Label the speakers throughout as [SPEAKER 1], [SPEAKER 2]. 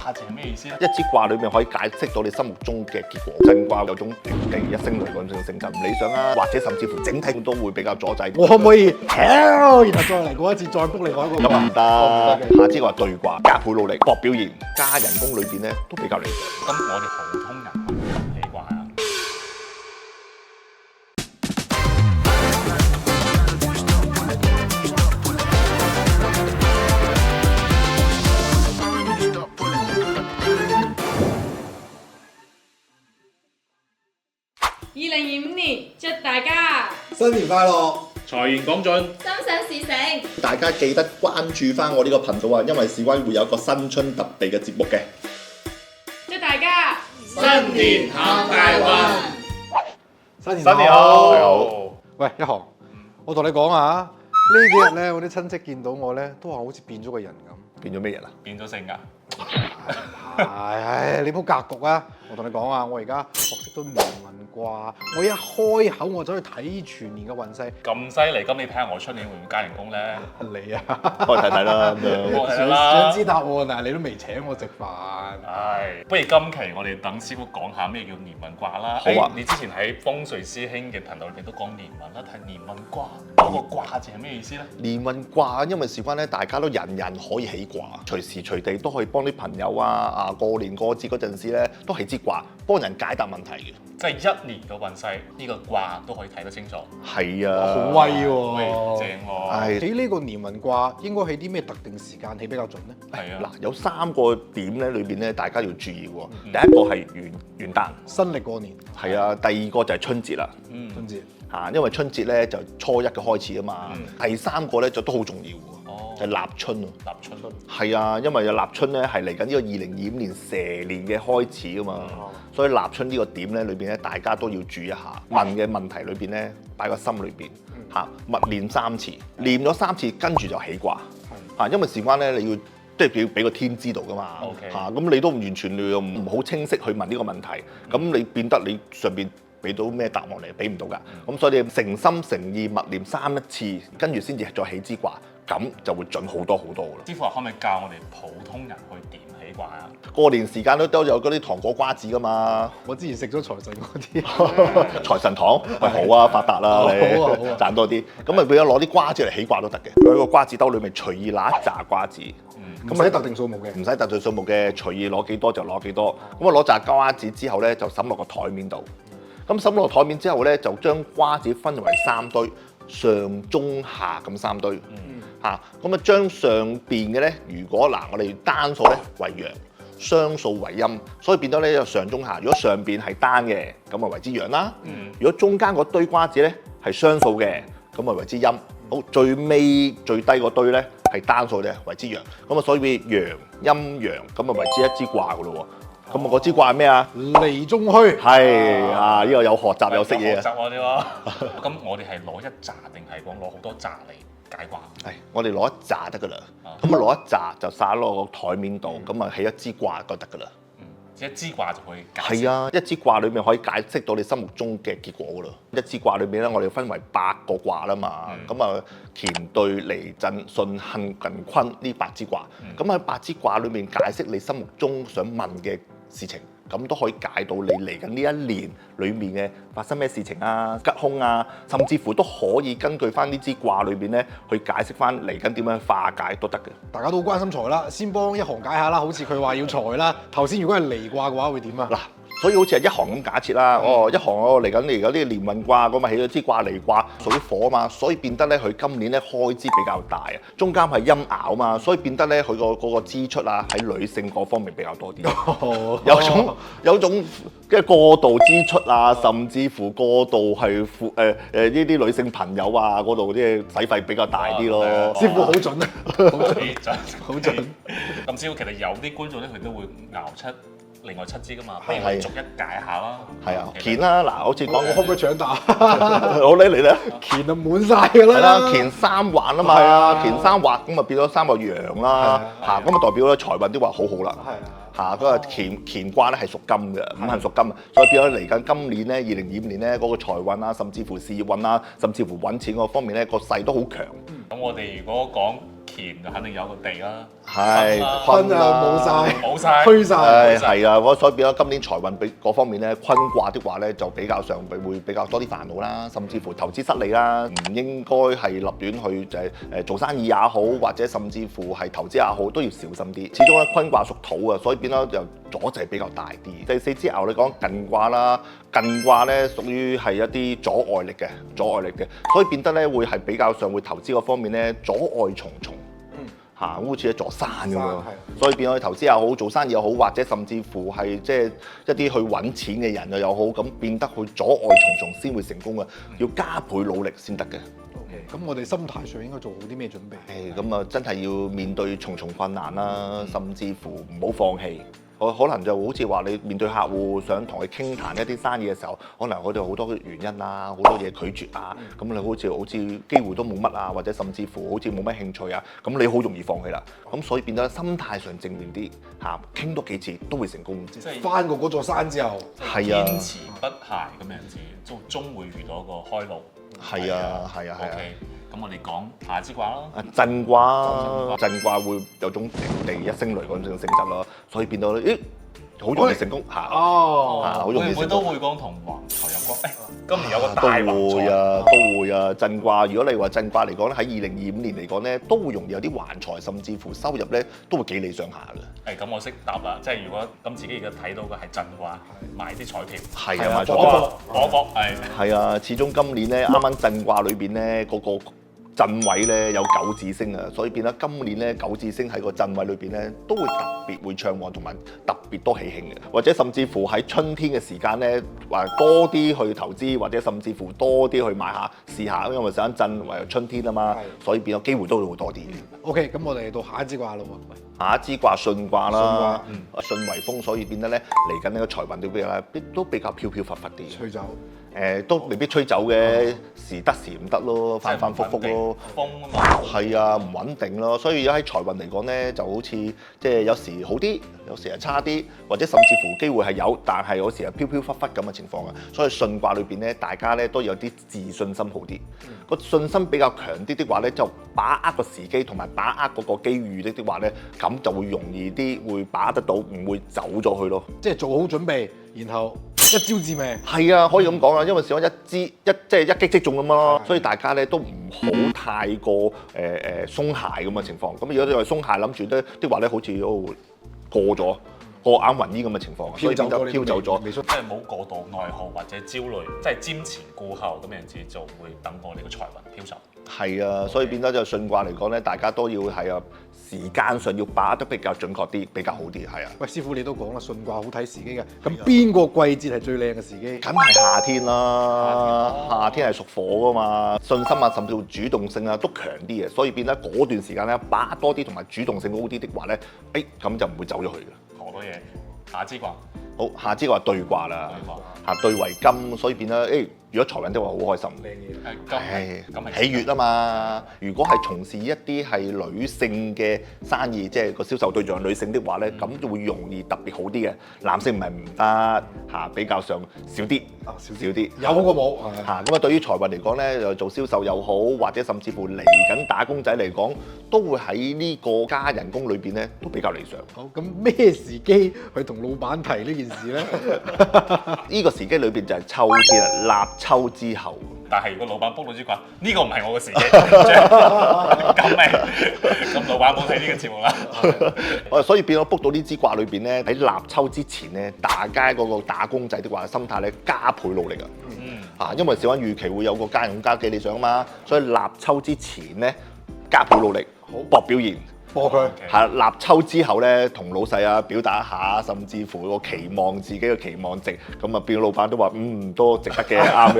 [SPEAKER 1] 卦字係咩意思咧？
[SPEAKER 2] 一支卦裏面可以解釋到你心目中嘅結果。震卦有種突然一聲雷嗰種性質唔理想啦，或者甚至乎整體都會比較阻滯。
[SPEAKER 3] 我可唔可以然後再嚟過一次，再 book 另外一個？
[SPEAKER 2] 咁唔得。下支卦對卦，加倍努力搏表現，加人工裏邊咧都比較理想。
[SPEAKER 1] 咁我哋普通人可唔可以起卦啊？2025
[SPEAKER 4] 年，祝大家
[SPEAKER 3] 新年快樂！
[SPEAKER 1] 財源廣進，
[SPEAKER 4] 心想事成。
[SPEAKER 2] 大家記得關注翻我呢個頻道啊，因為事關會有一個新春特備嘅節目嘅。
[SPEAKER 4] 祝大家
[SPEAKER 1] 新年行大運，
[SPEAKER 3] 新年
[SPEAKER 1] 新年好。
[SPEAKER 3] 喂，一航，我同你講啊，呢幾日咧，我啲親戚見到我咧，都話好似變咗個人咁。
[SPEAKER 2] 變咗咩人啊？
[SPEAKER 1] 變咗性格。
[SPEAKER 3] 唉，你冇格局啊！我同你講啊，我而家學識到年運卦，我一開口我走去睇全年嘅運勢。
[SPEAKER 1] 咁犀利，咁你睇下我出年會唔會加人工咧？
[SPEAKER 3] 你啊，
[SPEAKER 2] 開睇睇啦咁樣。
[SPEAKER 3] 想知答案啊？你都未請我食飯。
[SPEAKER 1] 唉，不如今期我哋等師傅講下咩叫年運卦啦。
[SPEAKER 2] 好啊，
[SPEAKER 1] 你之前喺風水師兄嘅頻道裏面都講年運啦，睇年運卦嗰個卦字係咩意思咧？
[SPEAKER 2] 年運卦因為事關咧，大家都人人可以起卦，隨時隨地都可以幫啲朋友啊過年過節嗰陣時咧，都起支卦幫人解答問題嘅。
[SPEAKER 1] 即係一年嘅運勢，呢個卦都可以睇得清楚。
[SPEAKER 2] 係啊，
[SPEAKER 3] 好威喎！
[SPEAKER 1] 正喎。
[SPEAKER 2] 係
[SPEAKER 3] 起呢個年運卦應該喺啲咩特定時間起比較準咧？
[SPEAKER 1] 係啊。
[SPEAKER 2] 嗱，有3個點咧，裏邊咧大家要注意喎。第一個係元旦，
[SPEAKER 3] 新歷過年。
[SPEAKER 2] 係啊。第二個就係春節啦。
[SPEAKER 3] 春節
[SPEAKER 2] 嚇，因為春節咧就初一嘅開始啊嘛。第3個咧就都好重要喎。就係立春喎。
[SPEAKER 1] 立春。
[SPEAKER 2] 係啊，因為有立春咧係嚟緊呢個2025年蛇年嘅開始啊嘛。所以立春呢個點咧裏邊咧，大家都要注意一下。問嘅問題裏邊咧，擺個心裏邊嚇，默念3次，念咗3次，跟住就起卦嚇。因為事關咧，你要即係要俾個天知道噶嘛嚇。咁你都完全你又唔好清晰去問呢個問題，咁你變得你上邊俾到咩答案嚟？俾唔到㗎。咁所以你誠心誠意默念3次，跟住先至再起支卦，咁就會準好多好多㗎啦。
[SPEAKER 1] 師傅話可唔可以教我哋普通人去點起卦啊？
[SPEAKER 2] 過年時間都有嗰啲糖果瓜子㗎嘛。
[SPEAKER 3] 我之前食咗財神嗰啲
[SPEAKER 2] 財神糖，喂好啊，發達啦你，
[SPEAKER 3] 好啊
[SPEAKER 2] 賺多啲。咁咪變咗攞啲瓜子嚟起卦都得嘅。佢喺個瓜子兜裏面隨意拿一紮瓜子，
[SPEAKER 3] 咁唔使特定數目嘅，
[SPEAKER 2] 唔使特定數目嘅，隨意攞幾多就攞幾多。咁啊攞紮瓜子之後咧，就揼落個台面度。咁揼落個台面之後咧，就將瓜子分為3堆，上中下咁3堆。嚇，咁啊將上邊嘅咧，如果嗱我哋單數咧為陽，雙數為陰，所以變咗咧就上中下。如果上邊係單嘅，咁啊為之陽啦。如果中間嗰堆瓜子咧係雙數嘅，咁啊為之陰。好，最尾最低嗰堆咧係單數嘅，為之陽。咁啊所以陽陰陽，咁啊為之一支卦噶咯喎。咁啊嗰支卦係咩啊？
[SPEAKER 3] 離中虛。
[SPEAKER 2] 係啊，呢個有學習有識嘢啊。
[SPEAKER 1] 學習我哋喎。咁我哋係攞一紮定係講攞好多紮嚟解卦？
[SPEAKER 2] 係，我哋攞一紮得噶啦。咁啊攞一紮就撒落個台面度，咁啊起一支卦就得噶啦。
[SPEAKER 1] 一支卦就可以解。
[SPEAKER 2] 係啊，一支卦裏面可以解釋到你心目中嘅結果噶啦。一支卦裏面咧，我哋分為8個卦啦嘛。咁啊，乾兌離震巽艮艮坤呢8支卦。咁喺8支卦裏面解釋你心目中想問嘅事情，咁都可以解到你嚟緊呢一年裏面嘅發生咩事情啊、吉凶啊，甚至乎都可以根據翻呢支卦裏邊咧去解釋翻嚟緊點樣化解都得嘅。
[SPEAKER 3] 大家都好關心財啦，先幫一行解下啦。好似佢話要財啦，頭先如果係離卦嘅話會點啊？嗱。
[SPEAKER 2] 所以好似係一行咁假設啦，一行嚟緊呢個年運卦咁啊，起咗支卦離卦屬於火啊嘛，所以變得咧佢今年咧開支比較大啊，中間係陰爻啊嘛，所以變得咧佢嗰個支出啊喺女性嗰方面比較多啲，有種嘅過度支出啊，甚至乎過度係呢啲女性朋友啊嗰度啲使費比較大啲咯。
[SPEAKER 3] 師傅好準啊，好準，好準。
[SPEAKER 1] 咁師傅其實有啲觀眾咧，佢都會熬出另外7支噶嘛，不如我哋逐一解下啦。
[SPEAKER 2] 係啊，乾啦，嗱，好似講
[SPEAKER 3] 我可唔可以搶答？
[SPEAKER 2] 好你嚟啦，
[SPEAKER 3] 乾就滿晒㗎啦。
[SPEAKER 2] 係啦，乾3畫啊嘛，乾3畫咁啊變咗3個陽啦，嚇咁啊代表咧財運都話好好啦。係啊。嚇，嗰個乾卦咧係屬金嘅，五行屬金，所以變咗嚟緊今年咧2025年咧嗰個財運啊，甚至乎事業運啊，甚至乎揾錢嗰方面咧個勢都好強。
[SPEAKER 1] 咁我哋如果講田就肯定有個地啦。
[SPEAKER 2] 係
[SPEAKER 3] 坤啊冇晒，
[SPEAKER 1] 虛
[SPEAKER 3] 晒。
[SPEAKER 2] 係啊，所以變咗今年財運比嗰方面咧，坤卦的話咧就比較上會比較多啲煩惱啦，甚至乎投資失利啦，唔應該係立亂去就係做生意也好，或者甚至乎係投資也好，都要小心啲。始終咧坤卦屬土啊，所以變咗就阻滯比較大啲。第四支牛你講艮卦啦，艮卦咧屬於係一啲阻礙力嘅，所以變得咧會係比較上會投資嗰方面咧阻礙重重。好似一座山咁樣，所以變咗投資又好，做生意又好，或者甚至乎係即係一啲去揾錢嘅人又好，咁變得去阻礙重重先會成功啊！要加倍努力先得嘅。
[SPEAKER 3] 咁我哋心態上應該做好啲咩準備？
[SPEAKER 2] 咁啊，真係要面對重重困難啦，甚至乎唔好放棄。可能就好似話你面對客戶想同佢傾談一啲生意嘅時候，可能佢哋好多原因啊，好多嘢拒絕啊，咁你好似機會都冇乜啊，或者甚至乎好似冇乜興趣啊，咁你好容易放棄啦。咁所以變得心態上正面啲嚇，傾多幾次都會成功。
[SPEAKER 1] 即係
[SPEAKER 3] 翻過嗰座山之後，
[SPEAKER 2] 係啊，
[SPEAKER 1] 堅持不懈咁樣子，終會遇到個開路。
[SPEAKER 2] 係啊。
[SPEAKER 1] OK，咁我哋講下支卦咯。
[SPEAKER 2] 震卦會有種平地一聲雷嗰種性質咯，所以變到咧，好容易成功嚇。好容易成功。
[SPEAKER 1] 會唔會都會講同橫財有關？今年有個大橫財
[SPEAKER 2] 都會啊！震卦，如果你話震卦嚟講咧，喺2025年嚟講咧，都會容易有啲橫財，甚至乎收入咧都會幾理想下嘅。
[SPEAKER 1] 咁我識答啦，即係如果咁自己而家睇到嘅係震卦，買啲彩票。
[SPEAKER 2] 係啊，買彩
[SPEAKER 1] 票。搏
[SPEAKER 2] 係啊，始終今年咧，啱啱震卦裏邊咧嗰個震位咧有九字星啊，所以變咗今年咧九字星喺個震位裏邊咧都會特別會暢旺同埋特別多喜慶嘅，或者甚至乎喺春天嘅時間咧話多啲去投資，或者甚至乎多啲去買下試下，因為上一震為春天啊嘛，所以變咗機會都會多啲。
[SPEAKER 3] OK， 咁我哋到下一支卦咯喎。
[SPEAKER 2] 下一支卦巽卦啦，巽為風，所以變得咧嚟緊呢個財運都比較飄飄忽忽啲。
[SPEAKER 3] 吹走。
[SPEAKER 2] 都未必吹走嘅，時得時唔得咯，反反覆覆咯。
[SPEAKER 1] 風啊嘛。係
[SPEAKER 2] 啊，唔穩定咯，所以而家喺財運嚟講咧，就好似即係有時好啲，有時係差啲，或者甚至乎機會係有，但係有時係飄飄忽忽咁嘅情況啊。所以巽卦裏邊咧，大家咧都有啲自信心好啲，個信心比較強啲的話咧，就把握個時機同埋把握嗰個機遇的話咧，咁就會容易啲，會把握得到，唔會走咗去咯。
[SPEAKER 3] 即係做好準備，然後一招致命。
[SPEAKER 2] 係啊，可以咁講啊，因為小安即係一擊即中咁咯，所以大家咧都唔好太過鬆懈咁嘅情況。咁如果你話鬆懈諗住咧啲話咧，好似都過眼雲煙咁嘅情況，所以變得飄走咗。
[SPEAKER 1] 即係冇過度內耗或者焦慮，即係瞻前顧後咁樣子，就會等我哋個財運飄走。
[SPEAKER 2] 係啊，所以變咗就巽卦嚟講咧，大家都要係啊時間上要把握得比較準確啲，比較好啲。係啊。
[SPEAKER 3] 喂，師傅你都講啦，巽卦好睇時機嘅，咁邊個季節係最靚嘅時機？
[SPEAKER 2] 梗係夏天啦，夏天係屬火噶嘛，信心啊，甚至乎主動性啊都強啲嘅，所以變得嗰段時間咧把握多啲同埋主動性高啲的話咧，咁就唔會走咗去嘅。
[SPEAKER 1] 好多嘢，下支卦。
[SPEAKER 2] 好，下支卦對卦啦，對為金，所以變咗如果財運的話好開心。
[SPEAKER 1] 金
[SPEAKER 2] 喜悅啊嘛！如果係從事一啲係女性嘅生意，即係個銷售對象女性的話咧，咁就會容易特別好啲嘅。男性唔係唔得比較上少啲，少啲。
[SPEAKER 3] 有好過冇
[SPEAKER 2] 咁啊，對於財運嚟講咧，就做銷售又好，或者甚至乎嚟緊打工仔嚟講，都會喺呢個加人工裏邊咧都比較理想。
[SPEAKER 3] 好，咁咩時機去同老闆提呢件事咧？
[SPEAKER 2] 呢個時機裏邊就係秋天啦，立秋之後。
[SPEAKER 1] 但係如果老闆 book 到支卦，呢個唔係我嘅時機，咁老闆冇睇呢個節目啦。
[SPEAKER 2] 所以變咗 book 到呢支卦裏邊咧，喺立秋之前咧，大家嗰個打工仔的話心態咧加倍努力啊！因為小安預期會有個加人工加幾理想啊嘛，所以立秋之前咧加倍努力，搏表現。
[SPEAKER 3] 播佢
[SPEAKER 2] 立秋之後咧，同老細啊表達一下，甚至乎個期望自己嘅期望值，咁啊變老闆都話都值得嘅，啱嘅，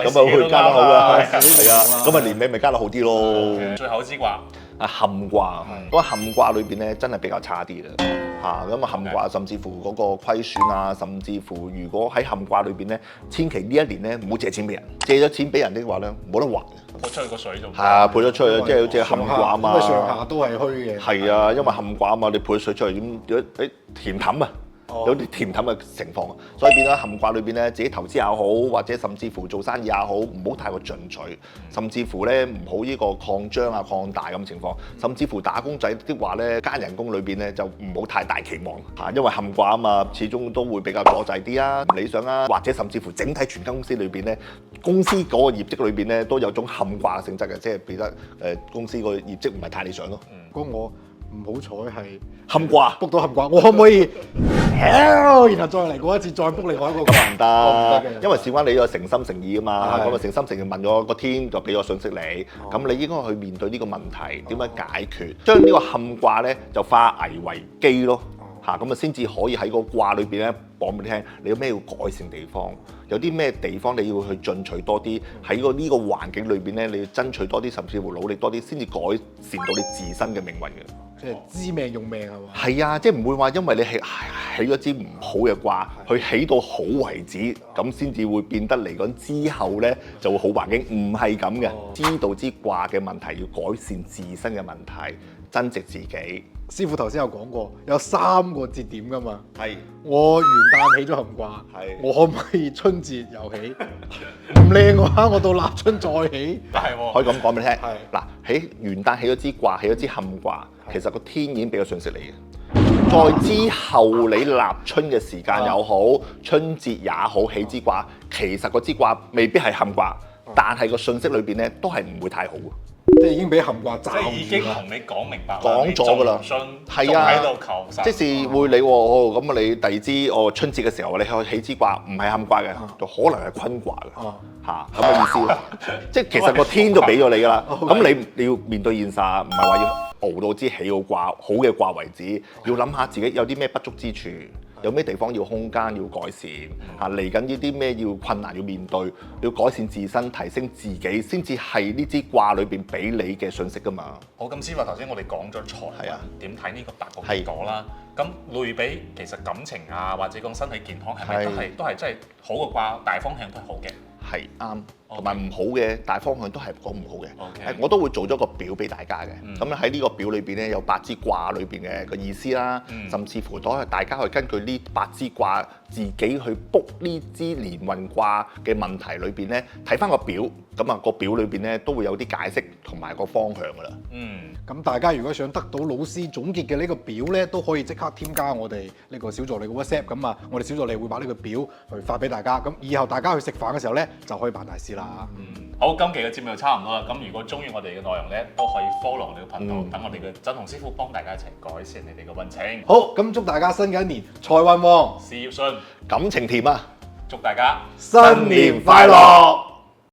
[SPEAKER 2] 咁啊會加得好啊，係啊，咁啊年尾咪加得好啲咯。
[SPEAKER 1] 最後一支卦
[SPEAKER 2] 坎卦，嗰坎卦裏邊咧真係比較差啲啦，咁啊坎卦甚至乎嗰個虧損啊，甚至乎如果喺坎卦裏邊咧，千祈呢一年咧唔好借錢俾人，借咗錢俾人的話咧冇得還。
[SPEAKER 1] 潑出去個水就
[SPEAKER 2] 潑咗出去，即係好似坎卦嘛。
[SPEAKER 3] 上下都係虛嘅。
[SPEAKER 2] 係啊，因為坎卦啊嘛，你潑水出去點？填氹啊，有啲甜淡嘅情況，所以變咗坎卦裏邊咧，自己投資也好，或者甚至乎做生意也好，唔好太過進取，甚至乎咧唔好呢個擴張啊、擴大咁情況，甚至乎打工仔的話咧，加人工裏邊咧就唔好太大期望嚇，因為坎卦啊嘛，始終都會比較阻滯啲啊，唔理想啊，或者甚至乎整體全間公司裏邊咧，公司嗰個業績裏邊咧都有種坎卦嘅性質嘅，即係變得公司個業績唔係太理想咯。
[SPEAKER 3] 如果我唔好彩係
[SPEAKER 2] 坎卦
[SPEAKER 3] book 到坎卦，我可唔可以 hell 然後再嚟過一次，再 book 另外一個？
[SPEAKER 2] 咁唔得，
[SPEAKER 3] 嘅，
[SPEAKER 2] 因為事關你有誠心誠意啊嘛，咁啊誠心誠意問咗個天就俾咗信息你，咁你應該去面對呢個問題，點樣解決？將呢個坎卦咧就化危為機咯，嚇咁啊先至可以喺個卦裏邊咧講俾你聽，你有咩要改善地方，有啲咩地方你要去進取多啲，喺呢個環境裏邊咧你要爭取多啲，甚至乎努力多啲，先至改善到你自身嘅命運嘅。
[SPEAKER 3] 即係知命用命係嘛？
[SPEAKER 2] 係啊，即係唔會話因為你起咗支唔好嘅卦，去起到好為止，咁先至會變得嚟講之後咧就會好環境，唔係咁嘅。知道支卦嘅問題，要改善自身嘅問題，增值自己。
[SPEAKER 3] 師傅頭先有講過，有3個節點㗎嘛。
[SPEAKER 2] 係。
[SPEAKER 3] 我元旦起咗坎卦，
[SPEAKER 2] 係。
[SPEAKER 3] 我可唔可以春節又起？唔靚嘅話，我到立春再起。
[SPEAKER 1] 係喎。
[SPEAKER 2] 可以咁講俾你聽。
[SPEAKER 3] 係。
[SPEAKER 2] 嗱，喺元旦起咗支卦，起咗支坎卦，其實個天已經俾咗信息你嘅。再之後你立春嘅時間又好，春節也好，起支卦，其實個支卦未必係坎卦，但係個信息裏邊咧都係唔會太好嘅。
[SPEAKER 3] 即係已經俾坎卦罩住啦。
[SPEAKER 1] 即係已經同你講明白，
[SPEAKER 2] 講咗㗎啦，係啊，
[SPEAKER 1] 喺度求神，
[SPEAKER 2] 即是會你喎，咁你第二支春節嘅時候，你去起支卦唔係坎卦嘅，就可能係坤卦嘅，嚇咁嘅意思咯。即係其實個天都俾咗你㗎啦，咁你要面對現實，唔係話要熬到支起好卦好嘅卦為止，要諗下自己有啲咩不足之處。有咩地方要空間要改善嚇，嚟緊呢啲咩要困難要面對，要改善自身提升自己，先至係呢支卦裏邊俾你嘅信息㗎嘛。
[SPEAKER 1] 好，咁師傅頭先我哋講咗財運點睇呢個大局結果啦。咁類比其實感情啊，或者講身體健康係咪都係真係好嘅卦，大方向都係好嘅。
[SPEAKER 2] 係啱，同埋唔好嘅大方向都係講唔好嘅。
[SPEAKER 1] Okay.
[SPEAKER 2] 我都會做咗個表俾大家嘅。咁喺呢個表裏邊咧，有8支卦裏邊嘅個意思啦，甚至乎都係大家去根據呢8支卦自己去卜呢支連運卦嘅問題裏邊咧，睇翻個表，咁啊個表裏邊咧都會有啲解釋同埋個方向㗎啦。
[SPEAKER 3] 咁大家如果想得到老師總結嘅呢個表咧，都可以即刻添加我哋呢個小助理嘅 WhatsApp，咁啊，我哋小助理會把呢個表去發俾大家。咁以後大家去食飯嘅時候咧，就可以辦大事啦。
[SPEAKER 1] 好，今期嘅節目就差唔多啦。咁如果中意我哋嘅內容咧，都可以 follow 我哋嘅頻道，等我哋嘅真紅師傅幫大家一齊改善你哋嘅運程。
[SPEAKER 3] 好，咁祝大家新嘅一年財運旺，
[SPEAKER 1] 事業順，
[SPEAKER 2] 感情甜啊！
[SPEAKER 1] 祝大家
[SPEAKER 3] 新年快樂！